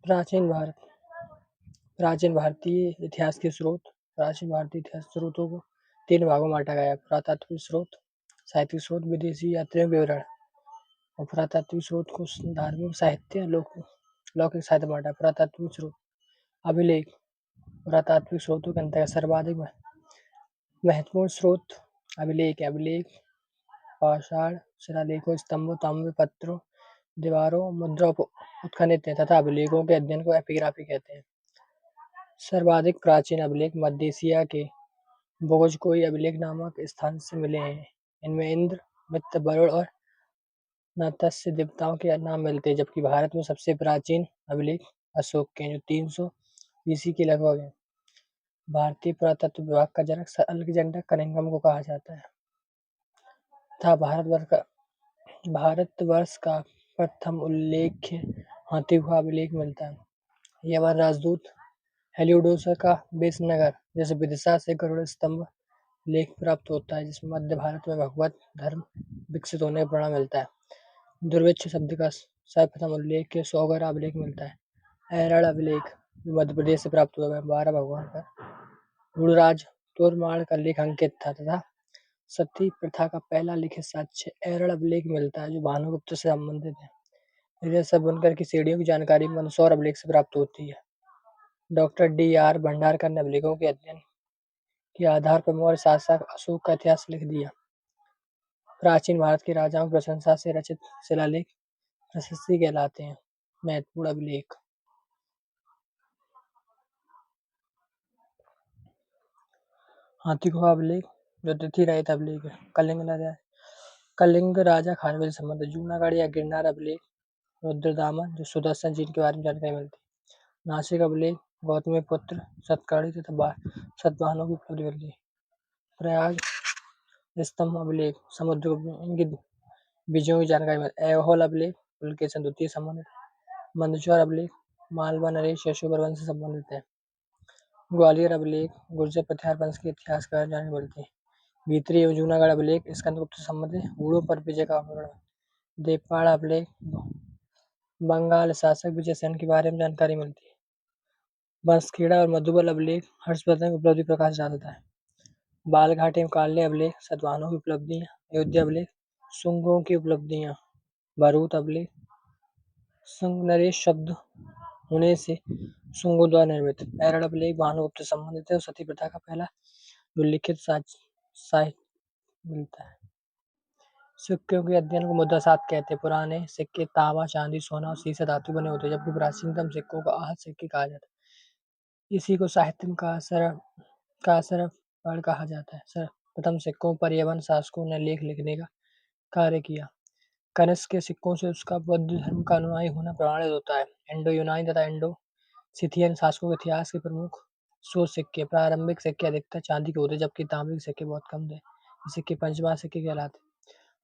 प्राचीन भारत प्राचीन भारतीय इतिहास के स्रोत। प्राचीन भारतीय इतिहास स्रोतों को 3 भागों में बाँटा गया है: पुरातात्विक स्रोत, साहित्यिक स्रोत, विदेशी यात्रियों के विवरण। और पुरातात्विक स्रोत को धार्मिक साहित्य, लौकिक साहित्य में बाँटा है। पुरातात्विक स्रोत। अभिलेख। पुरातात्विक स्रोतों के अंतर्गत सर्वाधिक महत्वपूर्ण स्रोत अभिलेख है। अभिलेख पाषाण शिलालेखों, स्तंभों, ताम्र पत्रों, दीवारों, मुद्रा उत्खनित हैं तथा अभिलेखों के अध्ययन को एपिग्राफी कहते हैं। सर्वाधिक प्राचीन अभिलेख मध्य एशिया के बोगोजकोई अभिलेख नामक स्थान से मिले हैं। इनमें इंद्र, मित्र, वरुण और मत्स्य देवताओं के नाम मिलते हैं, जबकि भारत में सबसे प्राचीन अभिलेख अशोक के हैं, जो 300 BC के लगभग है। भारतीय पुरातत्व विभाग का जनक सर अलेक्जेंडर कनिंघम को कहा जाता है तथा भारतवर्ष का प्रथम उल्लेख्य हाथी गुफा अभिलेख मिलता है। यमन राजदूत हेलियोडोरस का बेसनगर जैसे विदिशा से गरुड़ स्तंभ लेख प्राप्त होता है, जिसमें मध्य भारत में भगवत धर्म विकसित होने का प्रमाण मिलता है। दुर्भिक्ष शब्द का सर्वप्रथम उल्लेख के सौगर अभिलेख मिलता है। एरड़ अभिलेख जो मध्य प्रदेश से प्राप्त हुआ है, 12 भगवान का गुणराज तोरमाड़ का लेख अंकित था तथा सती प्रथा का पहला लिखित साक्ष्य एरड़ अभिलेख मिलता है, जो भानुगुप्त से संबंधित है। यह सब बुनकर की सीढ़ियों की जानकारी मंदसौर अभिलेख से प्राप्त होती है। Doctor D.R. भंडारकर ने अभिलेखों के अध्ययन के आधार पर मौर्य शासक अशोक का इतिहास लिख दिया। प्राचीन भारत के राजाओं की प्रशंसा से रचित शिलालेख प्रशस्ति कहलाते हैं। महत्वपूर्ण अभिलेख। हाथी गुफा अभिलेख जो तिथि रहित अभिलेख है। कलिंग राजा खानवी से संबंधित। जूनागढ़ या गिरनार अभिलेख। रुद्रदामन जो सुदर्शन चीन के बारे में जानकारी मिलती है। नासिक अभिलेख गौतमी पुत्र सतकर्णी तथा सतवाहनों की उपलब्धि मिलती है। प्रयाग स्तंभ अभिलेख समुद्र बीजों की जानकारी मिलती है। ऐहोल अभिलेख पुलकेशन द्वितीय संबंधित। मंदसौर अभिलेख मालवा नरेश यशोवर्मन से संबंधित है। ग्वालियर अभिलेख गुर्जर प्रतिहार वंश के इतिहास का जानकारी मिलती है। भीतरी एवं जूनागढ़ अभिलेख स्कंदगुप्त से संबंधित घोड़ों पर विजय का वर्णन। देवपाड़ा अभिलेख बंगाल शासक विजयसेन के बारे में जानकारी मिलती है। बंसखेड़ा और मधुबल अभिलेख हर्षवर्धन की उपलब्धि प्रकाश डालता है। बालघाट एवं काल्य अभिलेख सतवाहनों की उपलब्धियां। अयोध्या अभिलेख शुंगों की उपलब्धियां। भरूच अभिलेख शुंग नरेश शब्द होने से शुंगों द्वारा निर्मित। एरड़ अभिलेख भानुगुप्त से संबंधित है और सती प्रथा का पहला उल्लिखित साहित्य मिलता है। सिक्कों के अध्ययन को मुद्रासात कहते हैं। पुराने सिक्के तांबा, चांदी, सोना और सीसा धातु बने होते हैं, जबकि प्राचीनतम सिक्कों को आहत सिक्के कहा जाता है। इसी को साहित्य का सरपढ़ कहा जाता है। प्रथम सिक्कों पर यवन शासकों ने लेख लिखने का कार्य किया। कनिष्क के सिक्कों से उसका बौद्ध धर्म का अनुयायी होना प्रमाणित होता है। इंडो यूनानी तथा इंडो सिथियन शासकों के इतिहास के प्रमुख स्रोत सिक्के। प्रारंभिक सिक्के अधिकतर चांदी के होते, जबकि तांबे के सिक्के बहुत कम थे। ये सिक्के पंचवार सिक्के कहलाते।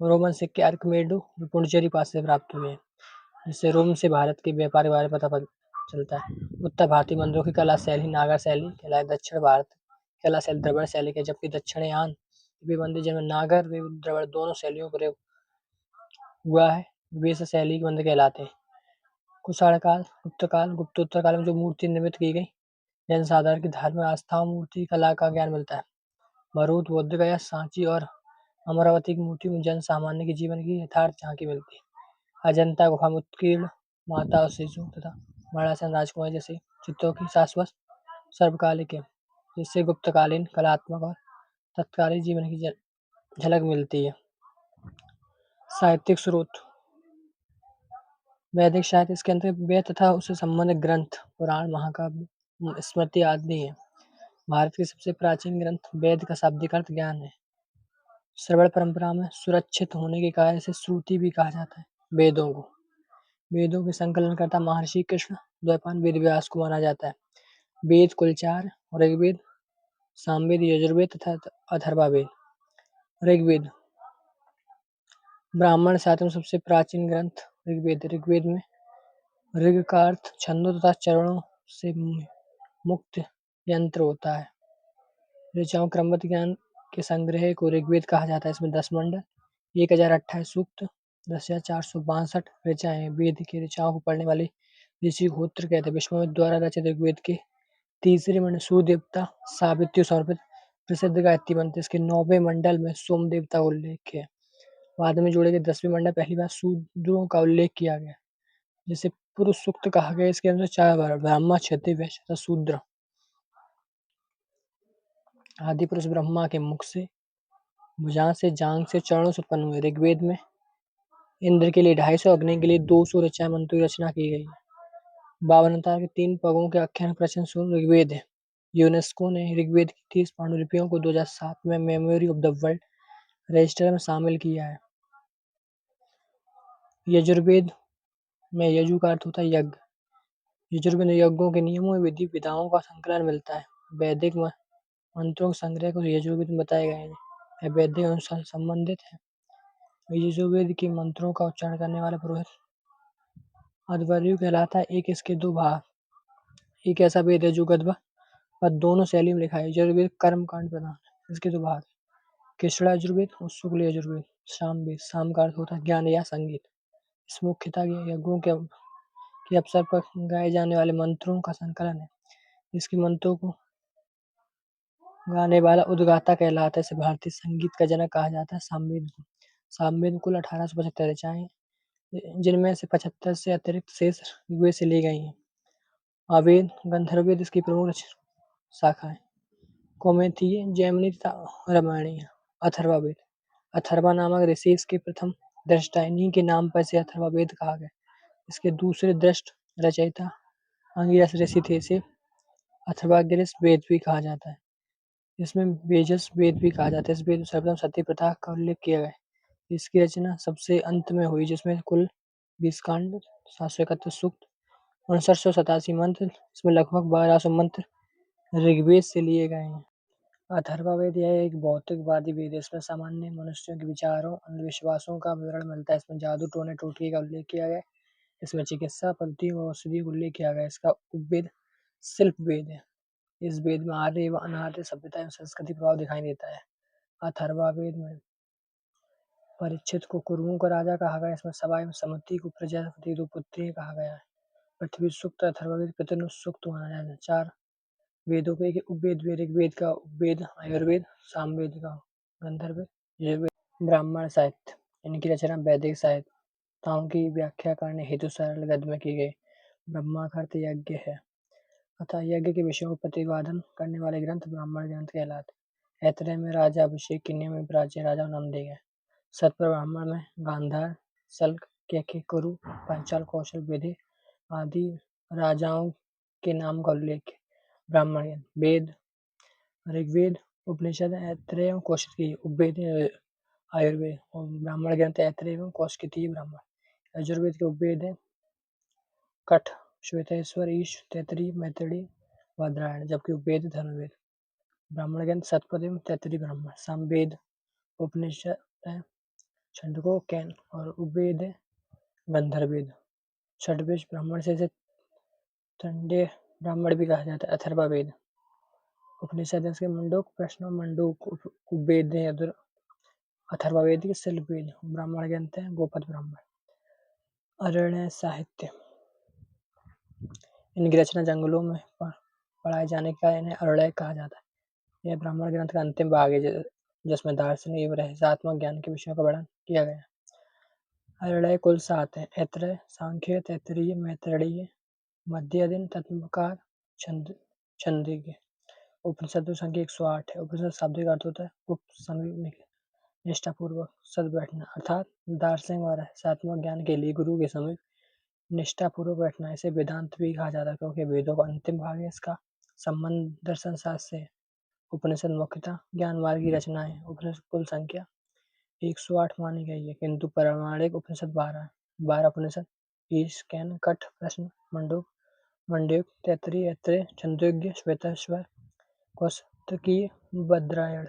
रोमन सिक्के आर्किमेडो जो पुडुचेरी पास से प्राप्त हुए हैं, जिससे रोम से भारत के व्यापार के बारे में पता चलता है। उत्तर भारतीय मंदिरों की कला शैली नागर शैली कहलाए। दक्षिण भारत कला शैली द्रविड़ शैली के, जबकि दक्षिणायन वे मंदिर जिनमें नागर व द्रविड़ दोनों शैलियों का प्रयोग हुआ है वे शैली के मंदिर कहलाते हैं। कुषाण काल गुप्तोत्तर काल में जो मूर्ति निर्मित की गई जनसाधारण की धार्मिक आस्था मूर्ति कला का ज्ञान मिलता है। भरूच बोध गया सांची और अमरावती की मूर्ति में जन सामान्य के जीवन की यथार्थ झांकी मिलती है। अजंता गुफा में उत्कीर्ण माता और शिशु तथा मरासन राजकुमारी जैसे चित्रों की शाश्वत सर्वकालिक है, जिससे गुप्तकालीन कलात्मक और तत्कालीन जीवन की झलक मिलती है। साहित्यिक स्रोत वैदिक साहित्य इसके अंतर्गत वेद तथा उससे संबंधित ग्रंथ पुराण, महाकाव्य, स्मृति आदि है। भारत के सबसे प्राचीन ग्रंथ वेद का शाब्दिक अर्थ ज्ञान है। श्रवण परंपरा में सुरक्षित होने के कारण से श्रुति भी कहा जाता है। वेदों के संकलनकर्ता महर्षि कृष्ण द्वैपायन वेद व्यास को माना जाता है। वेद कुल 4 ऋग्वेद, सामवेद, यजुर्वेद तथा अथर्ववेद। ऋग्वेद ब्राह्मण साहित्य में सबसे प्राचीन ग्रंथ ऋग्वेद में ऋग का अर्थ छंदों तथा चरणों से मुक्त यंत्र होता है। ऋचाओं क्रमबद्ध ज्ञान के संग्रह को ऋग्वेद कहा जाता है। इसमें 10 मंडल, 1028 सूक्त, 10,462 ऋचाएं। वेद की ऋचाओं को पढ़ने वाले ऋषि होत्र कहते हैं। विश्वामित्र द्वारा रचित ऋग्वेद के तीसरे मंडल सूर्य देवता सावित्री समर्पित प्रसिद्ध गायत्री मंत्र। इसके 9वें मंडल में सोम देवता का उल्लेख है। बाद में जोड़े गए 10वें मंडल पहली बार शूद्रों का उल्लेख किया गया, जिसे पुरुष सूक्त कहा गया। इसके अनुसार 4 बार ब्राह्मण, क्षत्रिय, वैश्य तथा शूद्र आदि पुरुष ब्रह्मा के मुख से, भुजा से, जांग से, चरणों से उत्पन्न हुए। ऋग्वेद में इंद्र के लिए 250, अग्नि के लिए 200 ऋचा मंत्रों की रचना की गई है। 52 के 3 पगों के आख्यान प्रचन स्वरूप ऋग्वेद है। यूनेस्को ने ऋग्वेद की 30 पांडुलिपियों को 2007 में memory of the world register में शामिल किया है। यजुर्वेद में यजु का अर्थ होता है यज्ञ। यजुर्वेद में यज्ञों के नियमों और विधि विधाओं का संकलन मिलता है। वैदिक मंत्रों के संग्रह को यजुर्वेद में बताए गए हैं। यह वैदिक अनुसार संबंधित है। यजुर्वेद के मंत्रों का उच्चारण करने वाला पुरोहित अध्वर्यु कहलाता है। एक इसके 2 भाग। एक ऐसा वेद है जो गद्य पद दोनों शैली में लिखा है। यजुर्वेद कर्म कांड प्रधान है। इसके 2 भाग, कृष्ण यजुर्वेद और शुक्ल यजुर्वेद। सामवेद, साम का अर्थ होता है ज्ञान या संगीत। इस मुख्यतः यज्ञों के अवसर पर गाए जाने वाले मंत्रों का संकलन है। इसके मंत्रों को गाने वाला उद्गाता कहलाता है। इसे भारतीय संगीत का जनक कहा जाता है। सामवेद सामवेद कुल 1875 रचनाएं, जिनमें से 75 से अतिरिक्त शेष ऋग्वेद से ली गई हैं। अवेद, गंधर्ववेद इसकी प्रमुख शाखा है। कौमुदी, जैमिनी तथा रामायणीय। अथर्ववेद, अथर्वा नामक ऋषि इसके प्रथम दृष्टा है। इन्हीं के नाम पर इसे अथर्ववेद कहा गया। इसके दूसरे दृष्ट रचयिता अंगिरस ऋषि थे। इसे अथर्वांगिरस वेद भी कहा जाता है। इसमें वेजस वेद भी कहा जाता है। इस वेद में सर्वप्रथम सती प्रथा का उल्लेख किया गया है। इसकी रचना सबसे अंत में हुई, जिसमें कुल 20 कांड, 731 सूक्त, 5987 मंत्र, इसमें लगभग 1200 मंत्र ऋग्वेद से लिए गए हैं। अथर्ववेद यह एक भौतिकवादी वेद है। इसमें सामान्य मनुष्यों के विचारों, अंधविश्वासों का विवरण मिलता है। इसमें जादू, टोने टोटके का उल्लेख किया गया है। इसमें चिकित्सा पद्धतियों और औषधियों का उल्लेख किया गया है। इसका उपवेद शिल्प वेद है। इस वेद में आर्य एवं अनार्य सभ्यता एवं संस्कृति प्रभाव दिखाई देता है। अथर्ववेद में परीक्षित को कुरुओं का राजा कहा गया। इसमें सभा एवं समिति को प्रजापति द्रौपदी कहा गया है। पृथ्वी सूक्त अथर्ववेद पितृ सूक्त माना जाता है। 4 वेदों के एक उपवेद ऋग्वेद का उपवेद आयुर्वेद, सामवेद का गंधर्व, यजुर्वेद। ब्राह्मण साहित्य, इनकी रचना वैदिक साहित्यों की व्याख्या करने हेतु सरल गद्य में की गई। ब्रह्मा का अर्थ यज्ञ है, अतः यज्ञ के विषयों को प्रतिपादन करने वाले ग्रंथ ब्राह्मण ग्रंथ कहलाते। ऐतरेय में राजा अभिषेक के नियम में प्राचीन राजाओं नाम दिए गए। सतपर ब्राह्मण में गांधार, सल्क, केके, कुरु, पांचाल, कौशल, विदि आदि राजाओं के नाम का उल्लेख है। ब्राह्मण वेद, ऋग्वेद, उपनिषद, ऐतरेय एवं कौशिकी, उपवेद आयुर्वेद और ब्राह्मण ग्रंथ ऐतरेय एवं कौशिकी ब्राह्मण। यजुर्वेद के उपवेद है कठ, श्वेतेश्वर, ईश, तैतरीय, मैत्रेयी, बादरायण, जबकि उपवेद धनुर्वेद। ब्राह्मण ग्रंथ सतपथ एवं तैतरीय ब्राह्मण। सामवेद उपनिषद है छंदको, कैन और उपवेद है गंधर्ववेद। षड्वेद ब्राह्मण से इसे तंडे ब्राह्मण भी कहा जाता है। अथर्ववेद उपनिषद के मंडूक, प्रश्न मंडूक, उपवेद है अथर्ववेद के शिल्पवेद। ब्राह्मण ग्रंथ है गोपद ब्राह्मण। अरण्य साहित्य, इनकी रचना जंगलों में पढ़ाए जाने का इन्हें अरण्य कहा जाता है। यह ब्राह्मण ग्रंथ का अंतिम भाग है, जिसमें दार्शनिक एवं रहस्यात्मक ज्ञान के विषयों का वर्णन किया गया है। अरण्य कुल 7 है। ऐतरेय, सांख्य, तैत्तिरीय, मैत्रेयी, मध्ययन, तत्वकार, छंदोग्य। उपनिषदों संख्या 108 है। उपनिषद शाब्दिक अर्थ होता है उपसंग, निष्ठापूर्वक सद बैठना, अर्थात दार्शनिक व रहस्यात्मक ज्ञान के लिए गुरु के समीप निष्ठापूर्वक बैठना। इसे वेदांत भी कहा जाता है, क्योंकि वेदों का अंतिम भाग है। इसका संबंध दर्शन शास्त्र से है। उपनिषद मुख्यतः ज्ञान मार्ग की रचना है। उपनिषद कुल संख्या 108 मानी गई है, किंतु पौराणिक उपनिषद 12 है। 12 उपनिषद ईश, कैन, कठ, प्रश्न, मंडूक, मंडूक, तैत्तिरीय, ऐतरेय, छंदोग्य, श्वेतेश्वर, कौशिकी, बादरायण।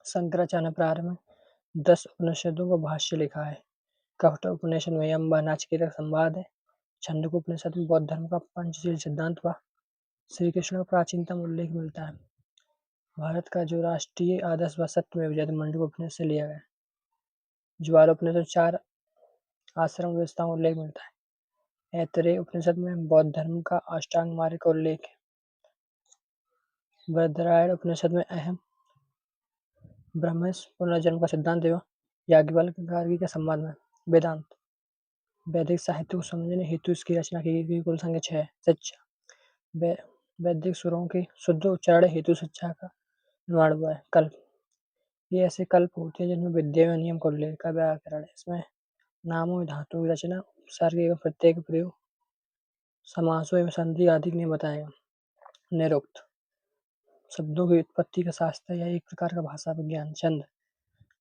शंकराचार्य ने प्रारंभ में 10 उपनिषदों का भाष्य लिखा है। कठ उपनिषद में यम व नचिकेता संवाद है। छंदोग्य उपनिषद में बौद्ध धर्म का पंचशील सिद्धांत व श्री कृष्ण का प्राचीनतम उल्लेख मिलता है। भारत का जो राष्ट्रीय आदर्श व सत्यमेव जयते मंडूक उपनिषद से लिया गया। ज्वाला उपनिषद 4 आश्रम व्यवस्था का उल्लेख मिलता है। ऐतरेय उपनिषद में बौद्ध धर्म का अष्टांग मार्ग का उल्लेख है। बृहदारण्यक उपनिषद में अहम ब्रह्मस्य पुनर्जन्म का सिद्धांत एवं याज्ञवल्क्य गार्गी के संबंध में वेदांत। वैदिक साहित्य को समझने हेतु इसकी रचना की गई कुल संख्या 6 है। शिक्षा वैदिक सुरों के शुद्ध उच्चारण हेतु शिक्षा का निर्माण हुआ है। कल्प ये ऐसे कल्प होते हैं जिनमें विद्या एवं नियम का उल्लेख का व्याकरण है। इसमें नामों एवं धातुओं की रचना, उपसर्ग एवं प्रत्यय के प्रयोग, समासों एवं संधि आदि के लिए बताएगा। निरुक्त शब्दों की उत्पत्ति का शास्त्र या एक प्रकार का भाषा विज्ञान। छंद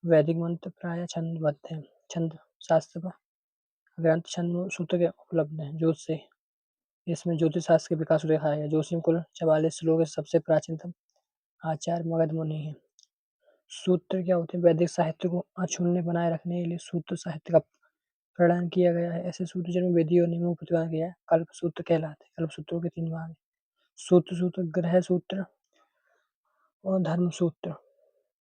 वैदिक मंत्र प्राय छंदबद्ध हैं। छंद शास्त्र का ग्रंथ छंद सूत्र के उपलब्ध हैं। ज्योतिष इसमें ज्योतिष शास्त्र के विकास को दिखाया गया। जोशी में कुल 44 श्लोक सबसे प्राचीनतम आचार्य मगध मुनि है। सूत्र क्या होते हैं? वैदिक साहित्य को अक्षुण्ण बनाए रखने के लिए सूत्र साहित्य का प्रणयन किया गया है। ऐसे सूत्र जिनमें विधि और नियमों को प्रतिपादन किया है कल्प सूत्र कहलाते हैं। कल्प सूत्रों के 3 भाग हैं। सूत्र, ग्रह सूत्र और धर्म सूत्र।